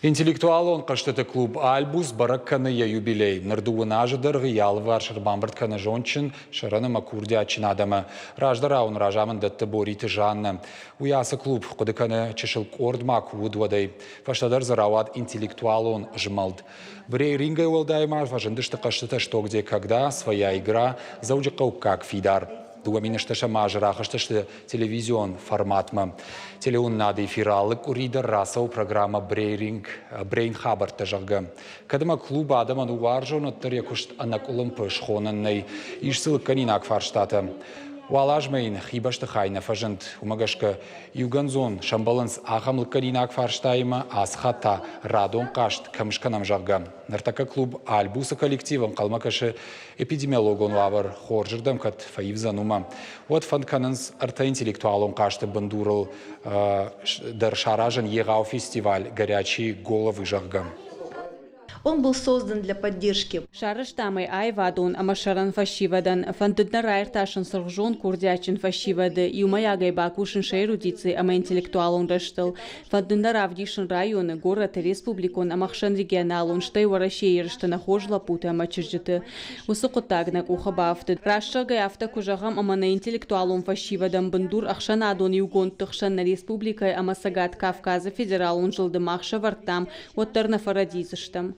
Интеллектуалон қаштыты клуб «Альбус» баракканы я юбилей. Нардуына ажыдырғы ялвар шырбамбыртканы жончын шыраны макурдя чинадамы. Раждара он ражамын датты бориты жанны. Уясы клуб қудыканы чешілк ордмак удвадай. Фаштадар заравад интеллектуалон жмалд. Брей рингай уалдайма фажындышты қаштыты что где когда своя игра заудикау как фидар. Дуаминыштыша мажырахыштышты телевизион форматмы. Телеун нады эфиралык уридер расау программа Брейн Хабар тажагы. Кадыма клуба адаман уаржон оттыр якушт анак улымпыш хонынный. Ишсылык канинак фарштаты. Уалажмейн хибашты хайна фажынт умагашка юганзон шамбалынс ахамлык канинак фарштайма асхата радон кашт камышканам жагы. Нартака клуб «Альбуса» коллективом калмакашы эпидемиологон лавар хоржырдам кат фаивзанума. Вот фанканынс арта интеллектуалон кашты бандурыл дар шаражен егау фестиваль «Горячие головы» жагы. Он был создан для поддержки. Шарыштамай айвадун амашаран фашивадан фандудна райрташын сыржон курдячин фашивады и умаягай бакушин шейрудицы ама интеллектуалон раштыл. Фандудна равдишин районы город республикон амахшан регионалон штай варашейрышты нахожла путы амачыржыты. Усукутагнак ухабафты. Рашагай автокужагам амана интеллектуалон фашивадан бандур ахшан адон югон тыхшан на республикай амасагат Кавказа федералон жылды махша вартам оттарна фарадизыштам.